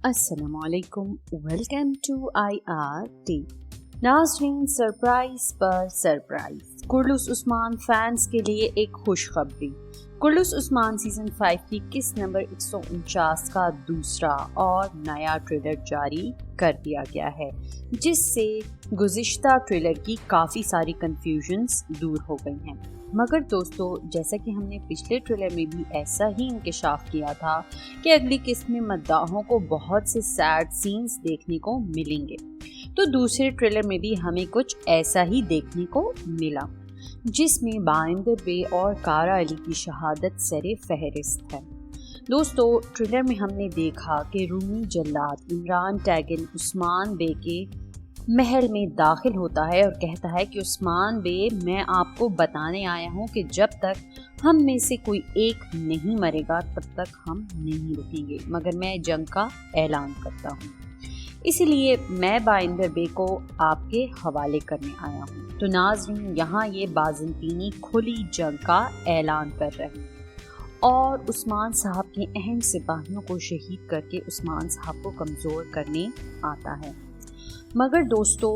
السلام علیکم، welcome to IRT۔ ناظرین، سرپرائز پر سرپرائز، کرلس عثمان فینس کے لیے ایک خوشخبری۔ کرلس عثمان سیزن 5 کی قسط نمبر 149 کا دوسرا اور نیا ٹریلر جاری کر دیا گیا ہے، جس سے گزشتہ ٹریلر کی کافی ساری کنفیوژنز دور ہو گئی ہیں۔ مگر دوستو، جیسا کہ ہم نے پچھلے ٹریلر میں بھی ایسا ہی انکشاف کیا تھا کہ اگلی قسط میں مداحوں کو بہت سے سیڈ سینز دیکھنے کو ملیں گے، تو دوسرے ٹریلر میں بھی ہمیں کچھ ایسا ہی دیکھنے کو ملا، جس میں بائندر بے اور کارا علی کی شہادت سر فہرست ہے۔ دوستو، ٹریلر میں ہم نے دیکھا کہ رومی جلاد عمران ٹیگن عثمان بے کے محل میں داخل ہوتا ہے اور کہتا ہے کہ عثمان بے، میں آپ کو بتانے آیا ہوں کہ جب تک ہم میں سے کوئی ایک نہیں مرے گا تب تک ہم نہیں رکیں گے، مگر میں جنگ کا اعلان کرتا ہوں، اسی لیے میں بائندر بے کو آپ کے حوالے کرنے آیا ہوں۔ تو ناظرین، یہاں یہ بازنطینی کھلی جنگ کا اعلان کر رہے ہیں اور عثمان صاحب کے اہم سپاہیوں کو شہید کر کے عثمان صاحب کو کمزور کرنے آتا ہے۔ مگر دوستو،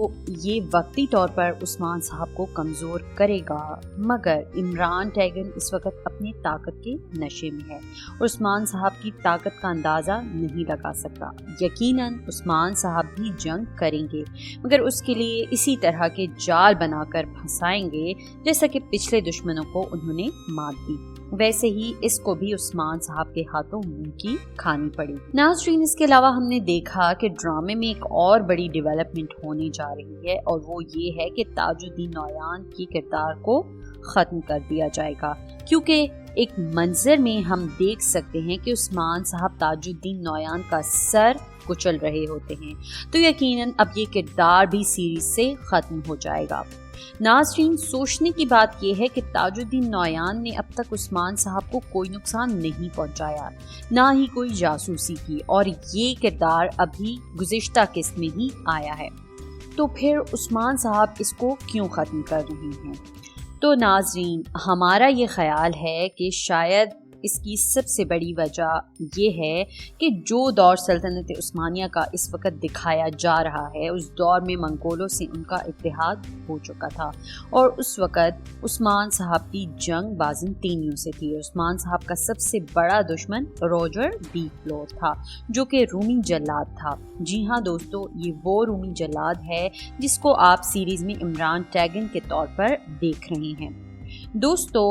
یہ وقتی طور پر عثمان صاحب کو کمزور کرے گا، مگر عمران ٹیگن اس وقت اپنی طاقت کے نشے میں ہے اور عثمان صاحب کی طاقت کا اندازہ نہیں لگا سکتا۔ یقیناً عثمان صاحب بھی جنگ کریں گے، مگر اس کے لیے اسی طرح کے جال بنا کر پھنسائیں گے جیسا کہ پچھلے دشمنوں کو انہوں نے مات دی، ویسے ہی اس کو بھی عثمان صاحب کے ہاتھوں منہ کی کھانی پڑی۔ ناظرین، اس کے علاوہ ہم نے دیکھا کہ ڈرامے میں ایک اور بڑی ڈیولپمنٹ ہونے جا رہی ہے، اور وہ یہ ہے کہ تاج الدین نویان کی کردار کو ختم کر دیا جائے گا، کیونکہ ایک منظر میں ہم دیکھ سکتے ہیں کہ عثمان صاحب تاج الدین نویان کا سر کچل رہے ہوتے ہیں، تو یقیناً اب یہ کردار بھی سیریز سے ختم ہو جائے گا۔ ناظرین، سوچنے کی بات یہ ہے کہ تاج الدین نویان نے اب تک عثمان صاحب کو کوئی نقصان نہیں پہنچایا، نہ ہی کوئی جاسوسی کی، اور یہ کردار ابھی گزشتہ قسط میں ہی آیا ہے، تو پھر عثمان صاحب اس کو کیوں ختم کر رہے ہیں؟ تو ناظرین، ہمارا یہ خیال ہے کہ شاید اس کی سب سے بڑی وجہ یہ ہے کہ جو دور سلطنت عثمانیہ کا اس وقت دکھایا جا رہا ہے، اس دور میں منگولوں سے ان کا اتحاد ہو چکا تھا، اور اس وقت عثمان صاحب کی جنگ بازنطینیوں سے تھی۔ عثمان صاحب کا سب سے بڑا دشمن روجر دی فلور تھا، جو کہ رومی جلاد تھا۔ جی ہاں دوستو، یہ وہ رومی جلاد ہے جس کو آپ سیریز میں عمران ٹیگن کے طور پر دیکھ رہے ہیں۔ دوستو،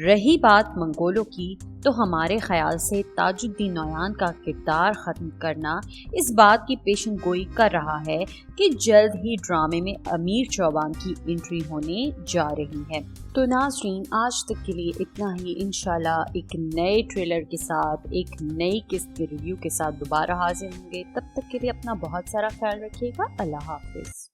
رہی بات منگولوں کی، تو ہمارے خیال سے تاج الدین نویان کا کردار ختم کرنا اس بات کی پیشن گوئی کر رہا ہے کہ جلد ہی ڈرامے میں امیر چوبان کی انٹری ہونے جا رہی ہے۔ تو ناظرین، آج تک کے لیے اتنا ہی۔ انشاءاللہ ایک نئے ٹریلر کے ساتھ، ایک نئی قسط کے ریویو کے ساتھ دوبارہ حاضر ہوں گے۔ تب تک کے لیے اپنا بہت سارا خیال رکھیے گا۔ اللہ حافظ۔